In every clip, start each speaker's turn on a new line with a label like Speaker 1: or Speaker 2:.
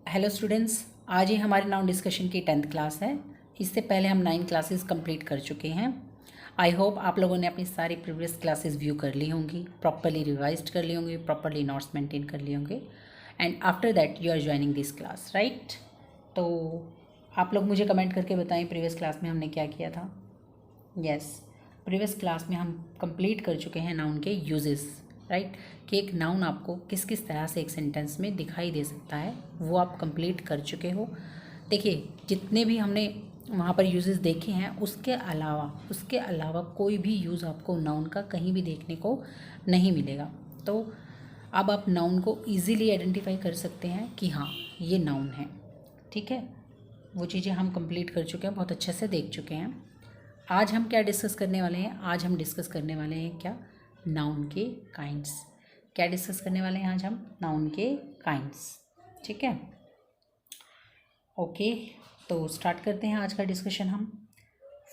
Speaker 1: Hello students, आज ही हमारी noun discussion की 10th क्लास है। इससे पहले हम 9 क्लासेस कंप्लीट कर चुके हैं। आई होप आप लोगों ने अपनी सारी प्रीवियस क्लासेस व्यू कर ली होंगी, प्रॉपरली रिवाइज्ड कर ली होंगी, प्रॉपरली नोट्स मेंटेन कर लिए होंगे and after that you are joining this class, right. तो आप लोग मुझे कमेंट करके बताएं प्रीवियस क्लास में हमने क्या किया था। यस, प्रीवियस क्लास में हम कंप्लीट कर चुके हैं नाउन के यूजेस, राइट। कि एक नाउन आपको किस किस तरह से एक सेंटेंस में दिखाई दे सकता है, वो आप कंप्लीट कर चुके हो। देखिए, जितने भी हमने वहाँ पर यूजेस देखे हैं उसके अलावा कोई भी यूज़ आपको नाउन का कहीं भी देखने को नहीं मिलेगा। तो अब आप नाउन को ईजीली आइडेंटिफाई कर सकते हैं कि हाँ, ये नाउन है, ठीक है। वो चीज़ें हम कंप्लीट कर चुके हैं, बहुत अच्छे से देख चुके हैं। आज हम क्या डिस्कस करने वाले हैं? आज हम डिस्कस करने वाले हैं क्या? नाउन के काइंड्स। क्या डिस्कस करने वाले हैं आज हम? नाउन के काइंड्स, ठीक है। ओके, तो स्टार्ट करते हैं आज का डिस्कशन हम।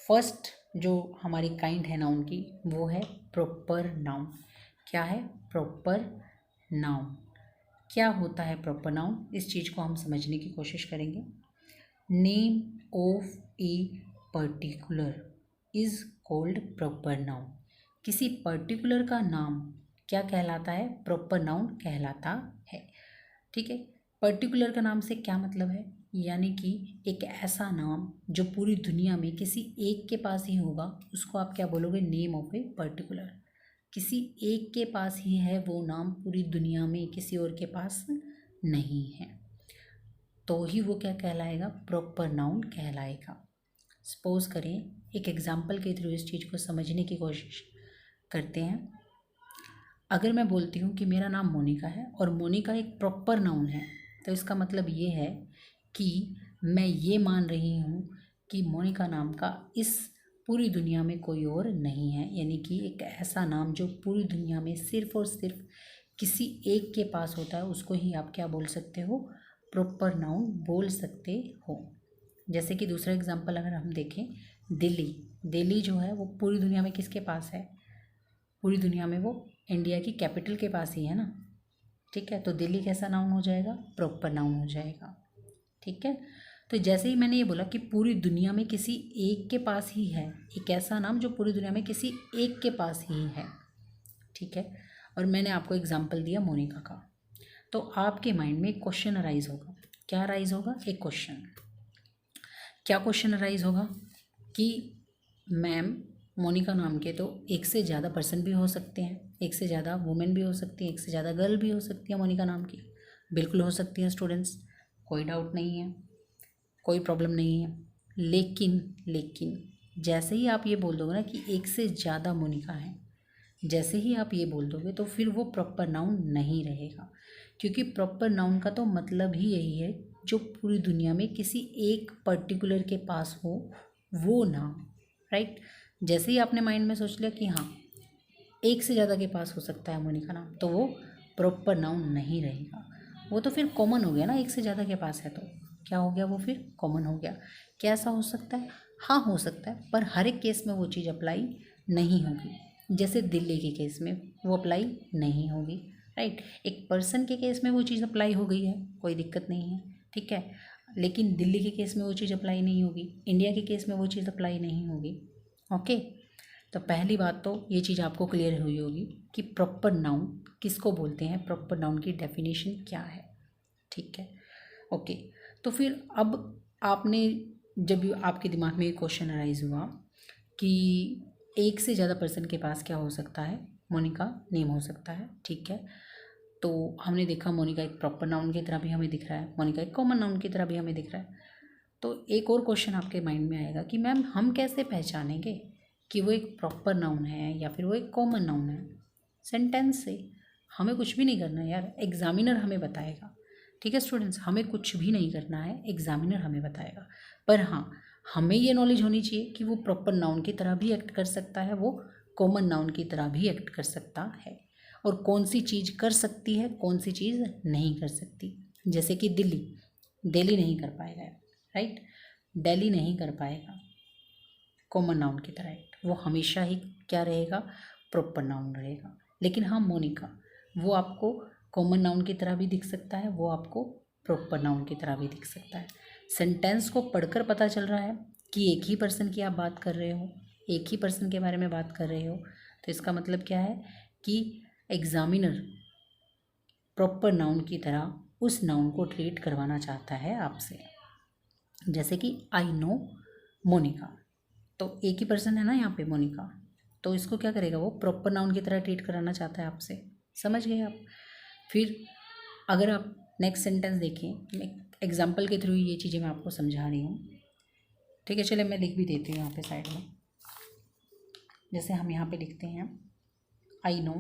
Speaker 1: फर्स्ट जो हमारी काइंड है नाउन की, वो है प्रॉपर नाउन। क्या है? Proper noun. क्या होता है प्रॉपर नाउन? इस चीज़ को हम समझने की कोशिश करेंगे। Name of a particular is called proper noun. किसी पर्टिकुलर का नाम क्या कहलाता है? प्रॉपर नाउन कहलाता है, ठीक है। पर्टिकुलर का नाम से क्या मतलब है? यानी कि एक ऐसा नाम जो पूरी दुनिया में किसी एक के पास ही होगा, उसको आप क्या बोलोगे? Name of a particular. किसी एक के पास ही है वो नाम, पूरी दुनिया में किसी और के पास नहीं है, तो ही वो क्या कहलाएगा? प्रॉपर नाउन कहलाएगा। सपोज करें, एक एग्जाम्पल के थ्रू इस चीज़ को समझने की कोशिश करते हैं। अगर मैं बोलती हूँ कि मेरा नाम मोनिका है और मोनिका एक प्रॉपर नाउन है, तो इसका मतलब ये है कि मैं ये मान रही हूँ कि मोनिका नाम का इस पूरी दुनिया में कोई और नहीं है। यानी कि एक ऐसा नाम जो पूरी दुनिया में सिर्फ और सिर्फ किसी एक के पास होता है, उसको ही आप क्या बोल सकते हो? प्रॉपर नाउन बोल सकते हो। जैसे कि दूसरा एग्जांपल अगर हम देखें, दिल्ली। दिल्ली जो है वो पूरी दुनिया में किसके पास है? पूरी दुनिया में वो इंडिया की कैपिटल के पास ही है ना, ठीक है। तो दिल्ली कैसा नाउन हो जाएगा? प्रॉपर नाउन हो जाएगा, ठीक है। तो जैसे ही मैंने ये बोला कि पूरी दुनिया में किसी एक के पास ही है, एक ऐसा नाम जो पूरी दुनिया में किसी एक के पास ही है, ठीक है। और मैंने आपको एग्जाम्पल दिया मोनिका का, तो आपके माइंड में एक क्वेश्चन अराइज होगा। क्या अराइज होगा? एक क्वेश्चन। क्या क्वेश्चन अराइज होगा कि मैम, मोनिका नाम के तो एक से ज़्यादा पर्सन भी हो सकते हैं, एक से ज़्यादा वुमेन भी हो सकती है, एक से ज़्यादा गर्ल भी हो सकती है मोनिका नाम की। बिल्कुल हो सकती है स्टूडेंट्स, कोई डाउट नहीं है, कोई प्रॉब्लम नहीं है। लेकिन जैसे ही आप ये बोल दोगे ना कि एक से ज़्यादा मोनिका है, जैसे ही आप ये बोल दोगे तो फिर वो प्रॉपर नाउन नहीं रहेगा। क्योंकि प्रॉपर नाउन का तो मतलब ही यही है जो पूरी दुनिया में किसी एक पर्टिकुलर के पास हो, वो नाम, राइट। जैसे ही आपने माइंड में सोच लिया कि हाँ, एक से ज़्यादा के पास हो सकता है मोनिका नाम, तो वो प्रॉपर नाउन नहीं रहेगा। वो तो फिर कॉमन हो गया ना, एक से ज़्यादा के पास है तो क्या हो गया? वो फिर कॉमन हो गया। कैसा हो सकता है? हाँ, हो सकता है, पर हर एक केस में वो चीज़ अप्लाई नहीं होगी। जैसे दिल्ली के केस में वो अप्लाई नहीं होगी, राइट। एक पर्सन के केस में वो चीज़ अप्लाई हो गई है, कोई दिक्कत नहीं है, ठीक है। लेकिन दिल्ली के केस में वो चीज़ अप्लाई नहीं होगी, इंडिया के केस में वो चीज़ अप्लाई नहीं होगी, ओके। तो पहली बात तो ये चीज़ आपको क्लियर हुई होगी कि प्रॉपर नाउन किसको बोलते हैं, प्रॉपर नाउन की डेफिनेशन क्या है, ठीक है, ओके। तो फिर अब आपने, जब आपके दिमाग में ये क्वेश्चन अराइज हुआ कि एक से ज़्यादा पर्सन के पास क्या हो सकता है? मोनिका नेम हो सकता है, ठीक है। तो हमने देखा मोनिका एक प्रॉपर नाउन की तरह भी हमें दिख रहा है, मोनिका एक कॉमन नाउन की तरह भी हमें दिख रहा है। तो एक और क्वेश्चन आपके माइंड में आएगा कि मैम, हम कैसे पहचानेंगे कि वो एक प्रॉपर नाउन है या फिर वो एक कॉमन नाउन है? सेंटेंस से। हमें कुछ भी नहीं करना है यार, एग्जामिनर हमें बताएगा, ठीक है स्टूडेंट्स। हमें कुछ भी नहीं करना है, एग्जामिनर हमें बताएगा। पर हाँ, हमें ये नॉलेज होनी चाहिए कि वो प्रॉपर नाउन की तरह भी एक्ट कर सकता है, वो कॉमन नाउन की तरह भी एक्ट कर सकता है, और कौन सी चीज़ कर सकती है, कौन सी चीज़ नहीं कर सकती। जैसे कि दिल्ली, दिल्ली नहीं कर पाएगा, राइट। दिल्ली नहीं कर पाएगा कॉमन नाउन की तरह एक्ट, वो हमेशा ही क्या रहेगा? प्रॉपर नाउन रहेगा। लेकिन हाँ, मोनिका, वो आपको कॉमन नाउन की तरह भी दिख सकता है, वो आपको प्रॉपर नाउन की तरह भी दिख सकता है। सेंटेंस को पढ़कर पता चल रहा है कि एक ही पर्सन की आप बात कर रहे हो, एक ही पर्सन के बारे में बात कर रहे हो, तो इसका मतलब क्या है कि एग्जामिनर प्रॉपर नाउन की तरह उस नाउन को ट्रीट करवाना चाहता है आपसे। जैसे कि आई नो मोनिका, तो एक ही पर्सन है ना यहाँ पे मोनिका, तो इसको क्या करेगा, वो प्रॉपर नाउन की तरह ट्रीट कराना चाहता है आपसे। समझ गए आप। फिर अगर आप नेक्स्ट सेंटेंस देखें, एग्जाम्पल के थ्रू ये चीज़ें मैं आपको समझा रही हूँ, ठीक है। चलिए मैं लिख भी देती हूँ यहाँ पे साइड में। जैसे हम यहाँ पे लिखते हैं आई नो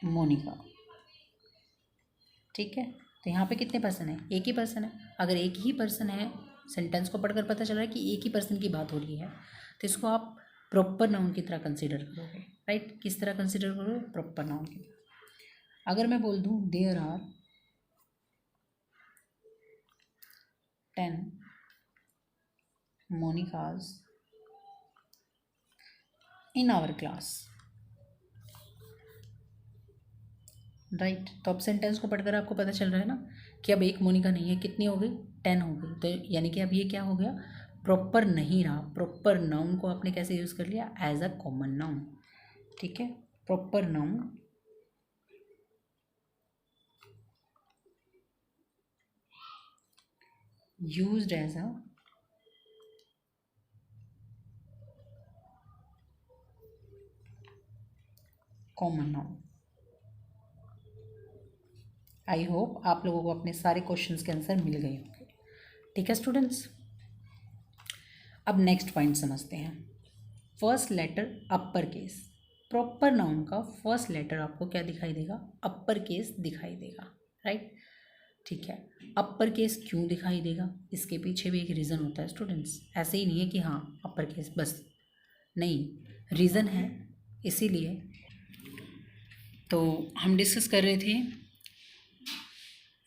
Speaker 1: मोनिका, ठीक है। तो यहाँ पे कितने पर्सन है, एक ही पर्सन है। अगर एक ही पर्सन है, सेंटेंस को पढ़कर पता चल रहा है कि एक ही पर्सन की बात हो रही है, तो इसको आप प्रॉपर नाउन की तरह कंसीडर करोगे, राइट। किस तरह कंसीडर करोगे, प्रॉपर नाउन की तरह। अगर मैं बोल दूँ there are 10 Monicas in our class, right. तो अब सेंटेंस को पढ़कर आपको पता चल रहा है ना कि अब एक मोनिका नहीं है, कितनी हो गई, 10 हो गई। तो यानी कि अब ये क्या हो गया, प्रॉपर नहीं रहा। प्रॉपर नाउन को आपने कैसे यूज़ कर लिया, एज अ कॉमन नाउन, ठीक है। Proper noun used as a common noun. I hope आप लोगों को अपने सारे क्वेश्चंस के आंसर मिल गए होंगे, ठीक है स्टूडेंट्स। अब नेक्स्ट पॉइंट समझते हैं। First letter upper case. Proper noun का फर्स्ट लेटर आपको क्या दिखाई देगा, अपर केस दिखाई देगा, राइट, ठीक है। अपर केस क्यों दिखाई देगा, इसके पीछे भी एक रीज़न होता है स्टूडेंट्स। ऐसे ही नहीं है कि हाँ अपर केस बस, नहीं, रीज़न है। इसीलिए तो हम डिस्कस कर रहे थे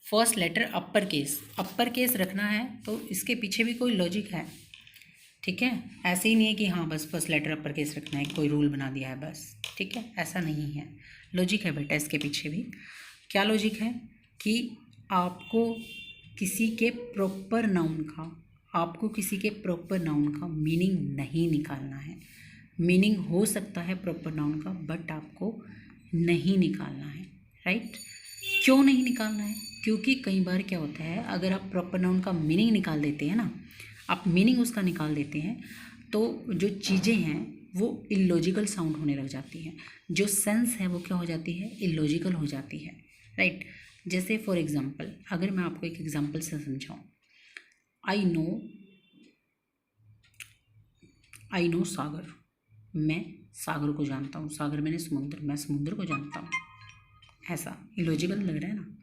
Speaker 1: फर्स्ट लेटर अपर केस रखना है, तो इसके पीछे भी कोई लॉजिक है, ठीक है। ऐसे ही नहीं है कि हाँ बस फर्स्ट लेटर अपर केस रखना है, कोई रूल बना दिया है बस, ठीक है, ऐसा नहीं है। लॉजिक है बेटा इसके पीछे भी। क्या लॉजिक है कि आपको किसी के प्रॉपर नाउन का मीनिंग नहीं निकालना है। मीनिंग हो सकता है प्रॉपर नाउन का, बट आपको नहीं निकालना है, राइट। क्यों नहीं निकालना है, क्योंकि कई बार क्या होता है, अगर आप प्रॉपर नाउन का मीनिंग निकाल देते हैं ना, आप मीनिंग उसका निकाल देते हैं, तो जो चीज़ें हैं वो इलॉजिकल साउंड होने लग जाती हैं। जो सेंस है वो क्या हो जाती है, इलॉजिकल हो जाती है, राइट। जैसे फॉर एग्जांपल, अगर मैं आपको एक एग्जांपल से समझाऊँ, आई नो सागर, मैं सागर को जानता हूँ। सागर मैंने समुद्र, मैं समुद्र को जानता हूँ। ऐसा इलॉजिकल लग रहा है ना,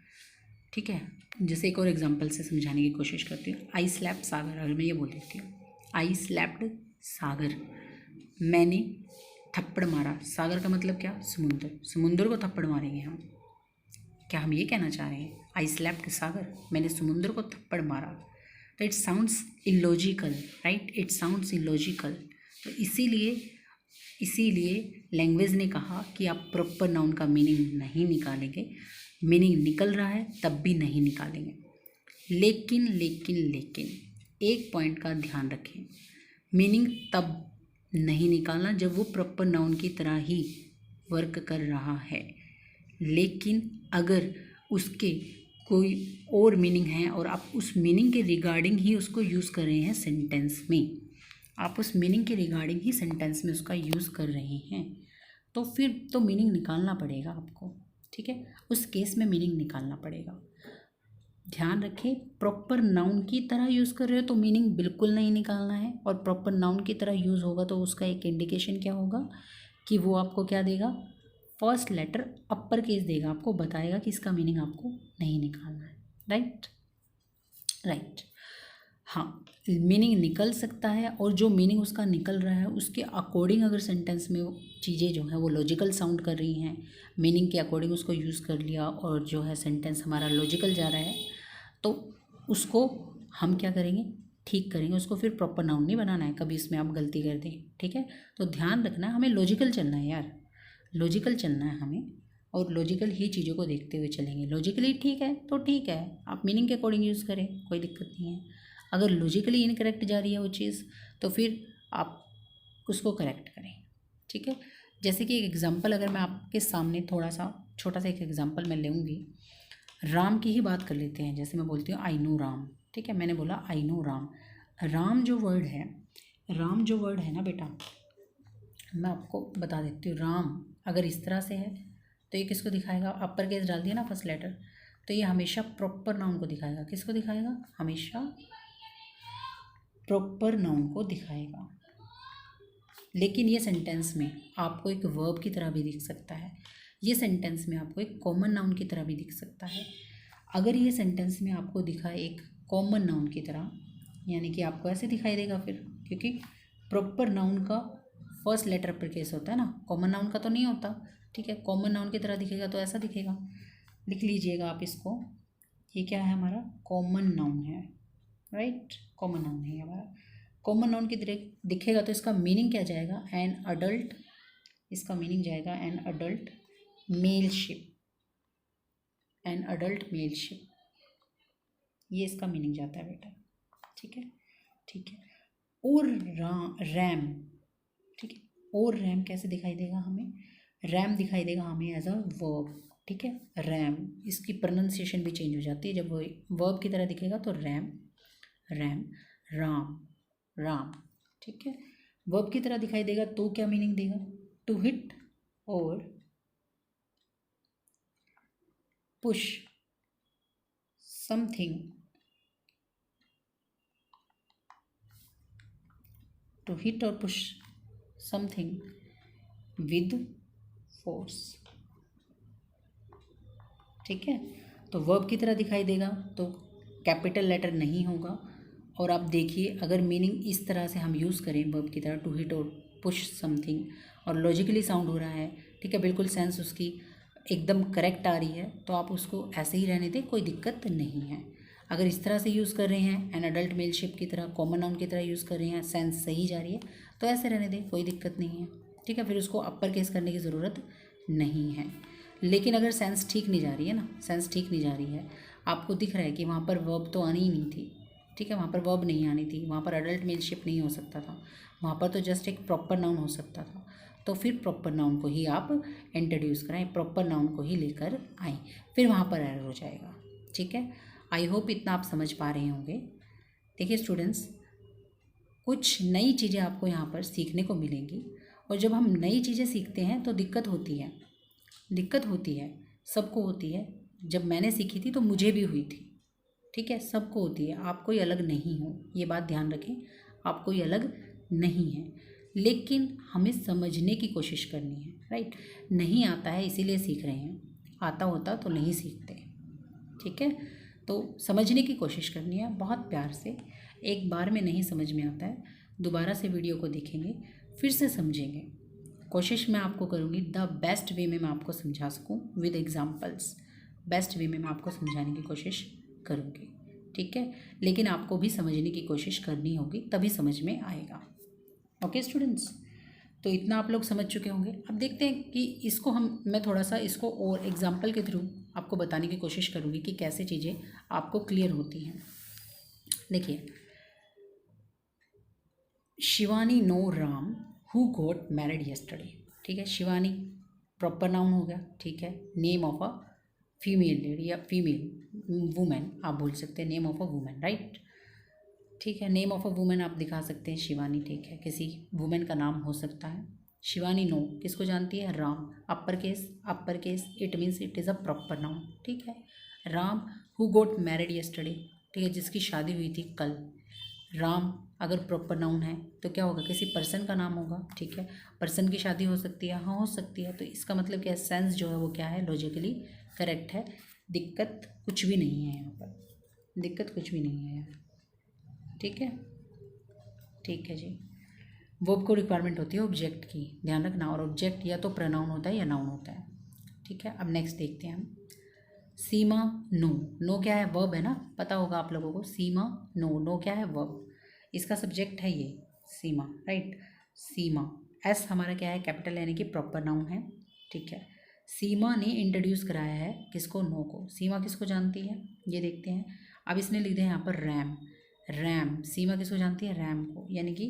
Speaker 1: ठीक है। जैसे एक और एग्जांपल से समझाने की कोशिश करती हूँ। आई स्लैप्ड सागर, अगर मैं ये बोल देती हूँ आई स्लैप्ड सागर, मैंने थप्पड़ मारा। सागर का मतलब क्या, समुद्र, समुद्र को थप्पड़ मारेंगे हम। क्या हम ये कहना चाह रहे हैं, आई स्लैप्ड सागर, मैंने समुद्र को थप्पड़ मारा। तो it sounds illogical, right, it sounds illogical. तो इसीलिए लैंग्वेज ने कहा कि आप प्रॉपर नाउन का मीनिंग नहीं निकालेंगे। मीनिंग निकल रहा है तब भी नहीं निकालेंगे। लेकिन एक पॉइंट का ध्यान रखें, मीनिंग तब नहीं निकालना जब वो प्रॉपर नाउन की तरह ही वर्क कर रहा है। लेकिन अगर उसके कोई और मीनिंग है और आप उस मीनिंग के रिगार्डिंग ही उसको यूज़ कर रहे हैं सेंटेंस में, आप उस मीनिंग के रिगार्डिंग ही सेंटेंस में उसका यूज़ कर रहे हैं, तो फिर तो मीनिंग निकालना पड़ेगा आपको, ठीक है। उस केस में मीनिंग निकालना पड़ेगा। ध्यान रखें, प्रॉपर नाउन की तरह यूज़ कर रहे हो तो मीनिंग बिल्कुल नहीं निकालना है, और प्रॉपर नाउन की तरह यूज़ होगा तो उसका एक इंडिकेशन क्या होगा कि वो आपको क्या देगा, फर्स्ट लेटर अपर केस देगा, आपको बताएगा कि इसका मीनिंग आपको नहीं निकालना है, राइट। हाँ, मीनिंग निकल सकता है, और जो मीनिंग उसका निकल रहा है उसके अकॉर्डिंग अगर सेंटेंस में चीज़ें जो हैं वो लॉजिकल साउंड कर रही हैं, मीनिंग के अकॉर्डिंग उसको यूज़ कर लिया, और जो है सेंटेंस हमारा लॉजिकल जा रहा है, तो उसको हम क्या करेंगे, ठीक करेंगे उसको। फिर प्रॉपर नाउन नहीं बनाना है कभी, इसमें आप गलती कर दें, ठीक है। तो ध्यान रखना है, हमें लॉजिकल चलना है यार, लॉजिकल चलना है हमें। और लॉजिकल ही चीज़ों को देखते हुए चलेंगे। लॉजिकली ठीक है तो ठीक है, आप मीनिंग के अकॉर्डिंग यूज़ करें, कोई दिक्कत नहीं है। अगर लॉजिकली इनकरेक्ट जा रही है वो चीज़ तो फिर आप उसको करेक्ट करें, ठीक है। जैसे कि एक एग्जांपल अगर मैं आपके सामने थोड़ा सा छोटा सा एक एग्जांपल मैं लूँगी, राम की ही बात कर लेते हैं। जैसे मैं बोलती हूँ आई नो राम, ठीक है, मैंने बोला आई नो राम। राम जो वर्ड है, राम जो वर्ड है ना बेटा, मैं आपको बता देती हूँ। राम अगर इस तरह से है तो ये किसको दिखाएगा, अपर केस डाल दिया ना फर्स्ट लेटर, तो ये हमेशा प्रॉपर नाउन को दिखाएगा। किसको दिखाएगा, हमेशा प्रॉपर नाउन को दिखाएगा। लेकिन ये सेंटेंस में आपको एक वर्ब की तरह भी दिख सकता है, ये सेंटेंस में आपको एक कॉमन नाउन की तरह भी दिख सकता है। अगर ये सेंटेंस में आपको दिखा एक कॉमन नाउन की तरह, यानी कि आपको ऐसे दिखाई देगा फिर, क्योंकि प्रॉपर नाउन का फर्स्ट लेटर अपर केस होता है ना, कॉमन नाउन का तो नहीं होता, ठीक है। कॉमन नाउन की तरह दिखेगा तो ऐसा दिखेगा। लिख लीजिएगा आप इसको, ये क्या है हमारा, कॉमन नाउन है, राइट, कॉमन नाउन है हमारा। कॉमन नाउन की तरह दिखेगा तो इसका मीनिंग क्या जाएगा, एन अडल्ट, इसका मीनिंग जाएगा N adult male ship, N adult male ship, ये इसका मीनिंग जाता है बेटा, ठीक है, ठीक है। और रैम, ठीक है, और रैम कैसे दिखाई देगा हमें, रैम दिखाई देगा हमें एज अ वर्ब, ठीक है। रैम, इसकी प्रोनाउंसिएशन भी चेंज हो जाती है, जब वो वर्ब की तरह दिखेगा तो रैम, रैम, राम, राम, ठीक है। वर्ब की तरह दिखाई देगा तो क्या मीनिंग देगा, टू हिट और पुश समथिंग, टू हिट और पुश समथिंग विद फोर्स, ठीक है। तो वर्ब की तरह दिखाई देगा तो कैपिटल लेटर नहीं होगा। और आप देखिए अगर मीनिंग इस तरह से हम यूज़ करें वर्ब की तरह, टू हिट और पुश समथिंग, और लॉजिकली साउंड हो रहा है, ठीक है, बिल्कुल सेंस उसकी एकदम करेक्ट आ रही है, तो आप उसको ऐसे ही रहने दें, कोई दिक्कत नहीं है। अगर इस तरह से यूज़ कर रहे हैं एन अडल्ट मेल शिप की तरह, कॉमन नाउन की तरह यूज़ कर रहे हैं, सेंस सही जा रही है, तो ऐसे रहने दें, कोई दिक्कत नहीं है, ठीक है। फिर उसको अपर केस करने की ज़रूरत नहीं है। लेकिन अगर सेंस ठीक नहीं जा रही है ना, सेंस ठीक नहीं जा रही है, आपको दिख रहा है कि वहाँ पर वर्ब तो आनी ही नहीं थी, ठीक है, वहाँ पर वर्ब नहीं आनी थी, वहाँ पर अडल्ट मेल शिप नहीं हो सकता था, वहाँ पर तो जस्ट एक प्रॉपर नाउन हो सकता था, तो फिर प्रॉपर नाउन को ही आप इंट्रोड्यूस कराएं, प्रॉपर नाउन को ही लेकर आएँ, फिर वहाँ पर एरर हो जाएगा, ठीक है। आई होप इतना आप समझ पा रहे होंगे। देखिए स्टूडेंट्स, कुछ नई चीज़ें आपको यहाँ पर सीखने को मिलेंगी, और जब हम नई चीज़ें सीखते हैं तो दिक्कत होती है, दिक्कत होती है, सबको होती है। जब मैंने सीखी थी तो मुझे भी हुई थी, ठीक है, सबको होती है, आप कोई अलग नहीं हो, ये बात ध्यान रखें, आप कोई अलग नहीं है। लेकिन हमें समझने की कोशिश करनी है, राइट। नहीं आता है इसीलिए सीख रहे हैं, आता होता तो नहीं सीखते, ठीक है। तो समझने की कोशिश करनी है बहुत प्यार से। एक बार में नहीं समझ में आता है, दोबारा से वीडियो को देखेंगे, फिर से समझेंगे। कोशिश मैं आपको करूँगी द बेस्ट वे में मैं आपको समझा सकूँ विद एग्जांपल्स, बेस्ट वे में मैं आपको समझाने की कोशिश करूँगी, ठीक है। लेकिन आपको भी समझने की कोशिश करनी होगी, तभी समझ में आएगा। ओके स्टूडेंट्स, तो इतना आप लोग समझ चुके होंगे। अब देखते हैं कि इसको मैं थोड़ा सा इसको और एग्जाम्पल के थ्रू आपको बताने की कोशिश करूँगी कि कैसे चीज़ें आपको क्लियर होती हैं। देखिए, Shivani know Ram who got married yesterday, ठीक है। शिवानी प्रॉपर नाउन हो गया, ठीक है। Name of a female lady या फीमेल वुमेन आप बोल सकते हैं, name of a women, right, ठीक है। नेम ऑफ अ वुमेन आप दिखा सकते हैं शिवानी, ठीक है, किसी वुमेन का नाम हो सकता है। शिवानी नो किसको जानती है, Ram, upper case it means it is a proper noun, ठीक है। Ram who got married yesterday, ठीक है, जिसकी शादी हुई थी कल। राम अगर प्रॉपर नाउन है तो क्या होगा, किसी पर्सन का नाम होगा, ठीक है। पर्सन की शादी हो सकती है, हाँ हो सकती है, तो इसका मतलब क्या है, सेंस जो है वो क्या है, लॉजिकली करेक्ट है। दिक्कत कुछ भी नहीं है यहाँ पर, दिक्कत कुछ भी नहीं है यहाँ, ठीक है, ठीक है जी। वर्ब को रिक्वायरमेंट होती है ऑब्जेक्ट की, ध्यान रखना, और ऑब्जेक्ट या तो प्रोनाउन होता है या नाउन होता है, ठीक है। अब नेक्स्ट देखते हैं हम, सीमा नो, नो क्या है, वर्ब है ना, पता होगा आप लोगों को। सीमा नो, नो क्या है, वर्ब, इसका सब्जेक्ट है ये सीमा, राइट। सीमा, एस हमारा क्या है, कैपिटल यानी कि प्रॉपर नाउन है, ठीक है। सीमा ने इंट्रोड्यूस कराया है किसको, नो को। सीमा किसको जानती है ये देखते हैं। अब इसने लिख दिया यहाँ पर रैम। रैम, सीमा किसको जानती है, रैम को, यानी कि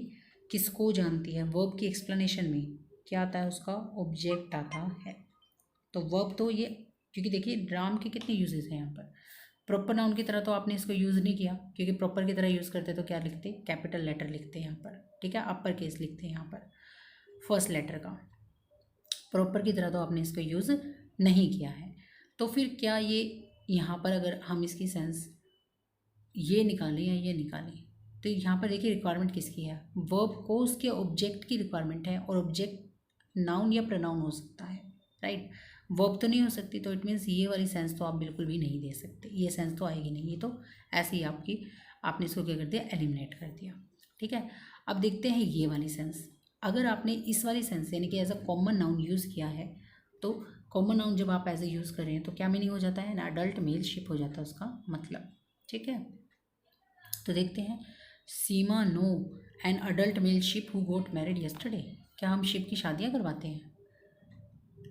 Speaker 1: किसको जानती है। वर्ब की एक्सप्लेनेशन में क्या आता है, उसका ऑब्जेक्ट आता है। तो वर्ब तो ये, क्योंकि देखिए राम के कितने यूजेस हैं यहाँ पर। प्रॉपर नाउन की तरह तो आपने इसको यूज़ नहीं किया, क्योंकि प्रॉपर की तरह यूज़ करते तो क्या लिखते, कैपिटल लेटर लिखते हैं यहाँ पर, ठीक है, अपर केस लिखते हैं यहाँ पर फर्स्ट लेटर का। प्रॉपर की तरह तो आपने इसको यूज़ नहीं किया है। तो फिर क्या ये यहाँ पर अगर हम इसकी सेंस ये निकालें या ये निकालें, तो यहाँ पर देखिए रिक्वायरमेंट किसकी है, वर्ब को उसके ऑब्जेक्ट की रिक्वायरमेंट है, और ऑब्जेक्ट नाउन या प्रोनाउन हो सकता है, राइट। वर्ब तो नहीं हो सकती, तो इट मीन्स ये वाली सेंस तो आप बिल्कुल भी नहीं दे सकते, ये सेंस तो आएगी नहीं, ये तो ऐसे ही आपने इसको क्या कर दिया, एलिमिनेट कर दिया, ठीक है। अब देखते हैं ये वाली सेंस। अगर आपने इस वाली सेंस यानी कि as a common noun use किया है, तो कॉमन नाउन जब आप एज ए यूज़ कर रहे हैं तो क्या मीनिंग हो जाता है ना, अडल्ट मेल शिप हो जाता है उसका मतलब, ठीक है। तो देखते हैं, Seema know an adult male ship who got married yesterday. क्या हम शिप की शादियाँ करवाते हैं,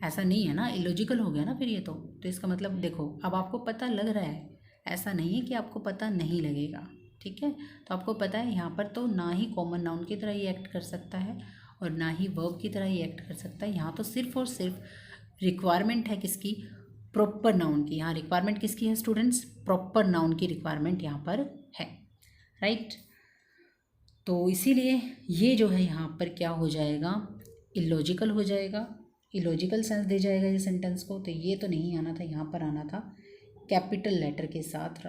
Speaker 1: ऐसा नहीं है ना, इलॉजिकल हो गया ना फिर ये तो इसका मतलब देखो अब आपको पता लग रहा है, ऐसा नहीं है कि आपको पता नहीं लगेगा, ठीक है। तो आपको पता है यहाँ पर तो ना ही कॉमन नाउन की तरह ये एक्ट कर सकता है और ना ही वर्ब की तरह ये एक्ट कर सकता है। यहाँ तो सिर्फ और सिर्फ रिक्वायरमेंट है किसकी, प्रॉपर नाउन की। यहाँ रिक्वायरमेंट किसकी है स्टूडेंट्स, प्रॉपर नाउन की रिक्वायरमेंट यहाँ पर है, राइट। तो इसीलिए ये जो है यहाँ पर क्या हो जाएगा, इलॉजिकल हो जाएगा, इलॉजिकल सेंस दे जाएगा ये सेंटेंस को। तो ये तो नहीं आना था, यहाँ पर आना था कैपिटल लेटर के साथ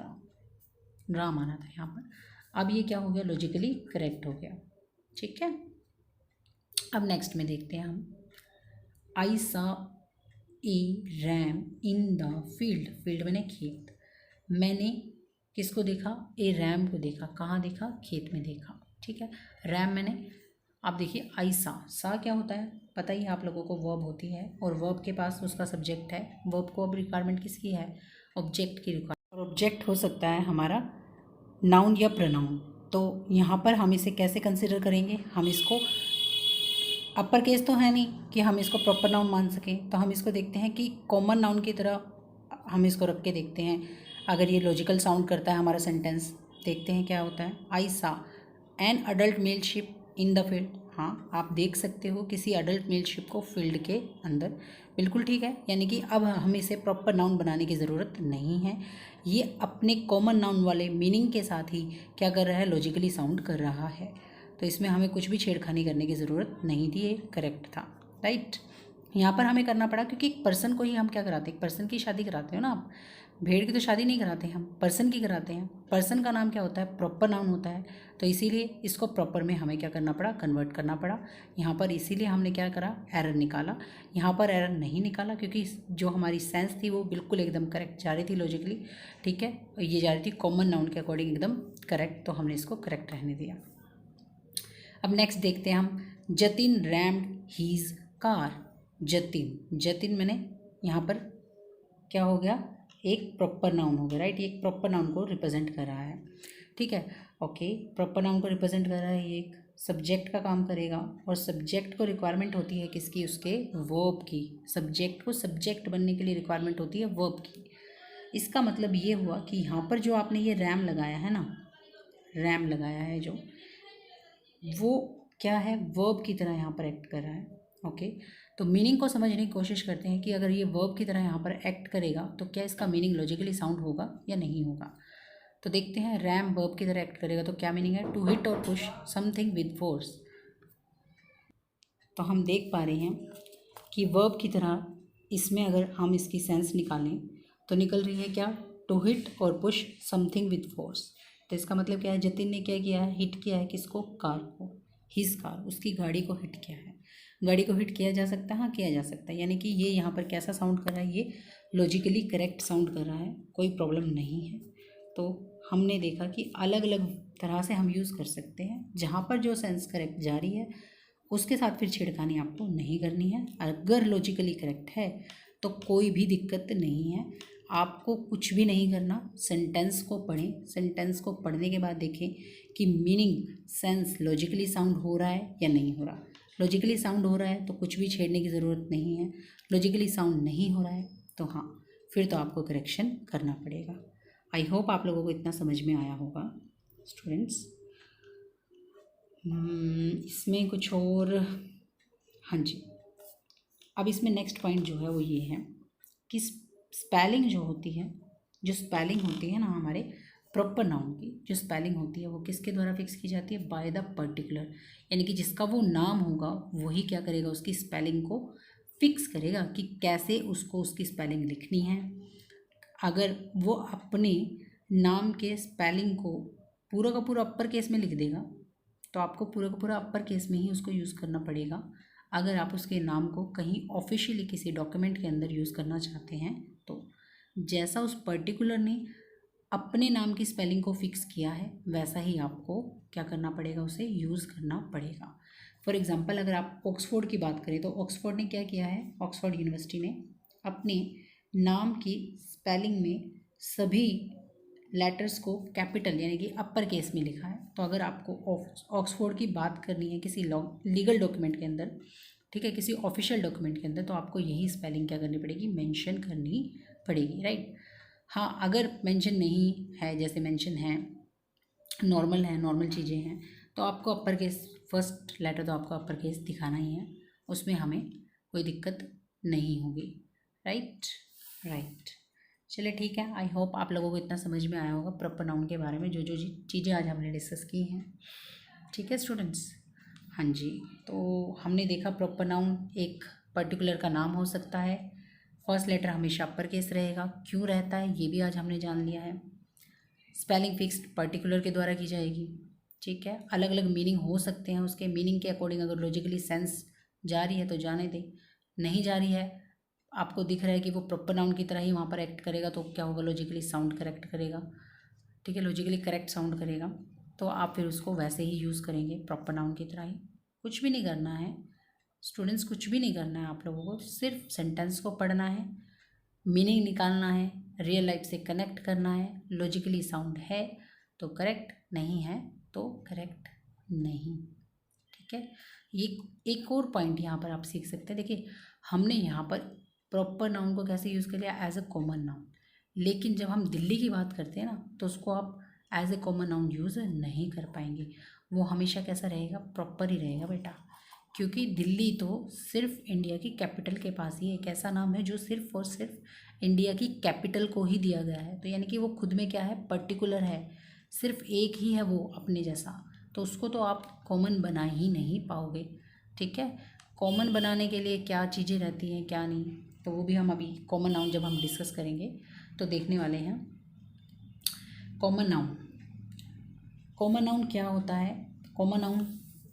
Speaker 1: राम आना था यहाँ पर। अब ये क्या हो गया, लॉजिकली करेक्ट हो गया, ठीक है। अब नेक्स्ट में देखते हैं हम, I saw a ram in the field. Field मैंने खेत, मैंने किसको देखा, ए रैम को देखा, कहाँ देखा, खेत में देखा, ठीक है। रैम मैंने, अब देखिए आई सा क्या होता है पता ही आप लोगों को, वर्ब होती है और वर्ब के पास उसका सब्जेक्ट है। वर्ब को अब रिक्वायरमेंट किसकी है, ऑब्जेक्ट की रिक्वायरमेंट, और ऑब्जेक्ट हो सकता है हमारा नाउन या प्रोनाउन। तो यहाँ पर हम इसे कैसे कंसिडर करेंगे, हम इसको अपर केस तो है नहीं कि हम इसको प्रॉपर नाउन मान सकें, तो हम इसको देखते हैं कि कॉमन नाउन की तरह हम इसको रख के देखते हैं। अगर ये लॉजिकल साउंड करता है हमारा सेंटेंस, देखते हैं क्या होता है। आई सा N adult male ship in the field. हाँ, आप देख सकते हो किसी अडल्ट मेल शिप को फील्ड के अंदर, बिल्कुल ठीक है। यानी कि अब हमें इसे प्रॉपर नाउन बनाने की ज़रूरत नहीं है, ये अपने कॉमन नाउन वाले मीनिंग के साथ ही क्या कर रहा है, लॉजिकली साउंड कर रहा है। तो इसमें हमें कुछ भी छेड़खानी करने की ज़रूरत नहीं थी, ये करेक्ट था, राइट। यहाँ पर हमें करना पड़ा क्योंकि एक पर्सन को ही हम क्या कराते हैं, एक पर्सन की शादी कराते हो ना आप, भेड़ की तो शादी नहीं कराते हम, पर्सन की कराते हैं। पर्सन का नाम क्या होता है, प्रॉपर नाउन होता है। तो इसीलिए इसको प्रॉपर में हमें क्या करना पड़ा, कन्वर्ट करना पड़ा यहाँ पर। इसीलिए हमने क्या करा, एरर निकाला। यहाँ पर एरर नहीं निकाला क्योंकि जो हमारी सेंस थी वो बिल्कुल एकदम करेक्ट जा रही थी लॉजिकली, ठीक है। ये जा रही थी कॉमन नाउन के अकॉर्डिंग एकदम करेक्ट, तो हमने इसको करेक्ट रहने दिया। अब नेक्स्ट देखते हैं हम, Jatin rammed his car. Jatin मैंने यहाँ पर क्या हो गया, एक प्रॉपर नाउन हो गया, राइट। ये एक प्रॉपर नाउन को रिप्रेजेंट कर रहा है, ठीक है, ओके। प्रॉपर नाउन को रिप्रेजेंट कर रहा है, ये एक सब्जेक्ट का काम करेगा, और सब्जेक्ट को रिक्वायरमेंट होती है किसकी, उसके वर्ब की। सब्जेक्ट को सब्जेक्ट बनने के लिए रिक्वायरमेंट होती है वर्ब की। इसका मतलब ये हुआ कि यहाँ पर जो आपने ये रैम लगाया है ना, रैम लगाया है जो, वो क्या है, वर्ब की तरह यहाँ पर एक्ट कर रहा है, ओके। तो मीनिंग को समझने की कोशिश करते हैं कि अगर ये वर्ब की तरह यहाँ पर एक्ट करेगा तो क्या इसका मीनिंग लॉजिकली साउंड होगा या नहीं होगा। तो देखते हैं, रैम वर्ब की तरह एक्ट करेगा तो क्या मीनिंग है, टू हिट और पुश समथिंग विद फोर्स। तो हम देख पा रहे हैं कि वर्ब की तरह इसमें अगर हम इसकी सेंस निकालें तो निकल रही है क्या, टू हिट और पुश समथिंग विद फोर्स। तो इसका मतलब क्या है, जतिन ने क्या किया है, हिट किया है किसको, कार को, हिज कार, उसकी गाड़ी को हिट किया है। गाड़ी को हिट किया जा सकता है, हाँ किया जा सकता है। यानी कि ये यहाँ पर कैसा साउंड कर रहा है, ये लॉजिकली करेक्ट साउंड कर रहा है, कोई प्रॉब्लम नहीं है। तो हमने देखा कि अलग अलग तरह से हम यूज़ कर सकते हैं, जहाँ पर जो सेंस करेक्ट जा रही है उसके साथ फिर छेड़खानी आपको नहीं करनी है। अगर लॉजिकली करेक्ट है तो कोई भी दिक्कत नहीं है, आपको कुछ भी नहीं करना, सेंटेंस को पढ़ें, सेंटेंस को पढ़ने के बाद देखें कि मीनिंग सेंस लॉजिकली साउंड हो रहा है या नहीं हो रहा। लॉजिकली साउंड हो रहा है तो कुछ भी छेड़ने की ज़रूरत नहीं है, लॉजिकली साउंड नहीं हो रहा है तो हाँ, फिर तो आपको करेक्शन करना पड़ेगा। आई होप आप लोगों को इतना समझ में आया होगा स्टूडेंट्स। इसमें कुछ और, हाँ जी, अब इसमें नेक्स्ट पॉइंट जो है वो ये है कि स्पेलिंग जो होती है, जो स्पेलिंग होती है ना हमारे प्रॉपर नाउन की, जो स्पेलिंग होती है वो किसके द्वारा फिक्स की जाती है? बाय द पर्टिकुलर, यानी कि जिसका वो नाम होगा वही क्या करेगा, उसकी स्पेलिंग को फिक्स करेगा कि कैसे उसको उसकी स्पेलिंग लिखनी है। अगर वो अपने नाम के स्पेलिंग को पूरा का पूरा अपर केस में लिख देगा तो आपको पूरा का पूरा अपर केस में ही उसको यूज़ करना पड़ेगा। अगर आप उसके नाम को कहीं ऑफिशियली किसी डॉक्यूमेंट के अंदर यूज़ करना चाहते हैं तो जैसा उस पर्टिकुलर ने अपने नाम की स्पेलिंग को फिक्स किया है वैसा ही आपको क्या करना पड़ेगा, उसे यूज़ करना पड़ेगा। फॉर एग्ज़ाम्पल अगर आप ऑक्सफोर्ड की बात करें तो ऑक्सफोर्ड ने क्या किया है, ऑक्सफोर्ड यूनिवर्सिटी ने अपने नाम की स्पेलिंग में सभी लेटर्स को कैपिटल यानी कि अपर केस में लिखा है। तो अगर आपको ऑक्सफोर्ड की बात करनी है किसी लीगल डॉक्यूमेंट के अंदर, ठीक है, किसी ऑफिशियल डॉक्यूमेंट के अंदर, तो आपको यही स्पेलिंग क्या करनी पड़ेगी, मेंशन करनी पड़ेगी, राइट। हाँ, अगर मेंशन नहीं है, जैसे मेंशन है, नॉर्मल चीज़ें हैं, तो आपको अपर केस, फर्स्ट लेटर तो आपको अपर केस दिखाना ही है, उसमें हमें कोई दिक्कत नहीं होगी, राइट। राइट, चलिए ठीक है। आई होप आप लोगों को इतना समझ में आया होगा प्रॉपर नाउन के बारे में, जो जो चीज़ें आज हमने डिस्कस की हैं, ठीक है स्टूडेंट्स। हाँ जी, तो हमने देखा प्रॉपर नाउन एक पर्टिकुलर का नाम हो सकता है, फर्स्ट लेटर हमेशा अपर केस रहेगा, क्यों रहता है ये भी आज हमने जान लिया है। स्पेलिंग फिक्स्ड पर्टिकुलर के द्वारा की जाएगी, ठीक है। अलग अलग मीनिंग हो सकते हैं, उसके मीनिंग के अकॉर्डिंग अगर लॉजिकली सेंस जा रही है तो जाने दें, नहीं जा रही है, आपको दिख रहा है कि वो प्रॉपर नाउन की तरह ही वहाँ पर एक्ट करेगा तो क्या होगा, लॉजिकली साउंड करेक्ट करेगा, ठीक है, लॉजिकली करेक्ट साउंड करेगा, तो आप फिर उसको वैसे ही यूज़ करेंगे प्रॉपर नाउन की तरह ही। कुछ भी नहीं करना है स्टूडेंट्स, कुछ भी नहीं करना है आप लोगों को, सिर्फ सेंटेंस को पढ़ना है, मीनिंग निकालना है, रियल लाइफ से कनेक्ट करना है, लॉजिकली साउंड है तो करेक्ट, नहीं है तो करेक्ट नहीं, ठीक है। ये एक और पॉइंट यहाँ पर आप सीख सकते हैं, देखिए हमने यहाँ पर प्रॉपर नाउन को कैसे यूज़ कर लिया, एज अ कॉमन नाउन, लेकिन जब हम दिल्ली की बात करते हैं ना तो उसको आप as a common noun use नहीं कर पाएंगे, वो हमेशा कैसा रहेगा, प्रॉपर ही रहेगा बेटा, क्योंकि दिल्ली तो सिर्फ इंडिया की कैपिटल के पास ही एक ऐसा नाम है जो सिर्फ और सिर्फ इंडिया की कैपिटल को ही दिया गया है, तो यानी कि वो खुद में क्या है, पर्टिकुलर है, सिर्फ एक ही है वो अपने जैसा, तो उसको तो आप कॉमन बना ही नहीं पाओगे, ठीक है। कॉमन बनाने के लिए क्या चीज़ें रहती हैं क्या नहीं, तो वो भी हम अभी कॉमन नाउन जब हम डिस्कस करेंगे तो देखने वाले हैं। कॉमन नाउन, कॉमन नाउन क्या होता है, कॉमन नाउन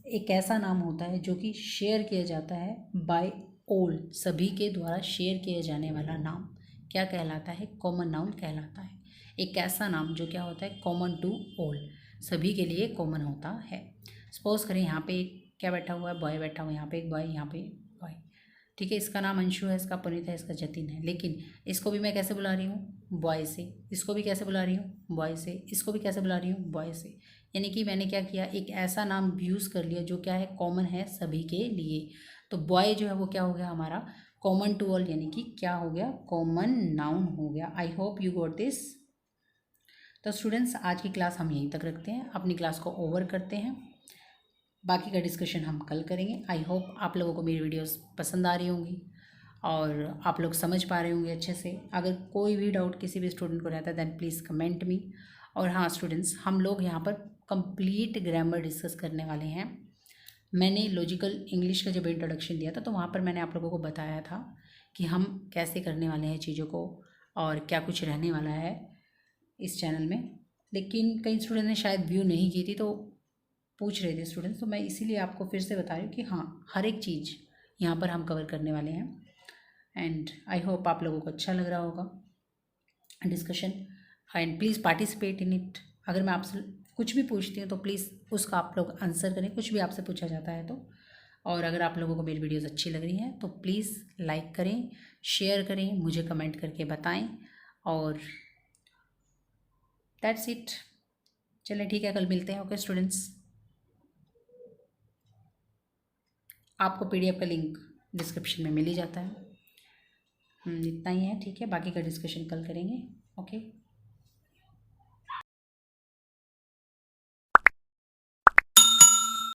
Speaker 1: एक ऐसा नाम होता है जो कि शेयर किया जाता है बाय ऑल, सभी के द्वारा शेयर किया जाने वाला नाम क्या कहलाता है, कॉमन नाउन कहलाता है। एक ऐसा नाम जो क्या होता है, कॉमन टू ऑल, सभी के लिए कॉमन होता है। सपोज करें यहाँ पे एक क्या बैठा हुआ है, बॉय बैठा हुआ है, यहाँ पे एक बॉय, यहाँ पे बॉय, ठीक है, इसका नाम अंशु है, इसका पुनीत है, इसका जतिन है, लेकिन इसको भी मैं कैसे बुला रही हूँ, बॉय से, इसको भी कैसे बुला रही हूँ, बॉय से, इसको भी कैसे बुला रही हूँ, बॉय से, यानी कि मैंने क्या किया, एक ऐसा नाम यूज़ कर लिया जो क्या है, कॉमन है सभी के लिए, तो बॉय जो है वो क्या हो गया हमारा, कॉमन टू ऑल, यानी कि क्या हो गया, कॉमन नाउन हो गया। I hope you got this. तो स्टूडेंट्स आज की क्लास हम यहीं तक रखते हैं, अपनी क्लास को ओवर करते हैं, बाकी का डिस्कशन हम कल करेंगे। आई होप आप लोगों को मेरी वीडियोस पसंद आ रही होंगी और आप लोग समझ पा रहे होंगे अच्छे से। अगर कोई भी डाउट किसी भी स्टूडेंट को रहता है दैन प्लीज़ कमेंट मी। और हाँ स्टूडेंट्स, हम लोग यहाँ पर कंप्लीट ग्रामर डिस्कस करने वाले हैं। मैंने लॉजिकल इंग्लिश का जब इंट्रोडक्शन दिया था तो वहाँ पर मैंने आप लोगों को बताया था कि हम कैसे करने वाले हैं चीज़ों को और क्या कुछ रहने वाला है इस चैनल में, लेकिन कई स्टूडेंट ने शायद व्यू नहीं की थी तो पूछ रहे थे स्टूडेंट्स, तो मैं इसीलिए आपको फिर से बता रही हूँ कि हाँ हर एक चीज़ यहाँ पर हम कवर करने वाले हैं। एंड आई होप आप लोगों को अच्छा लग रहा होगा discussion, and please participate in it. अगर मैं आपसे कुछ भी पूछती हूँ तो प्लीज़ उसका आप लोग आंसर करें, कुछ भी आपसे पूछा जाता है तो। और अगर आप लोगों को मेरी वीडियोस अच्छी लग रही हैं तो प्लीज़ लाइक करें, शेयर करें, मुझे कमेंट करके बताएं, और दैट्स इट। चलें ठीक है, कल मिलते हैं। Okay students. आपको PDF का लिंक डिस्क्रिप्शन में मिल ही जाता है। इतना ही है, ठीक है, बाकी का डिस्कशन कल करेंगे। ओके।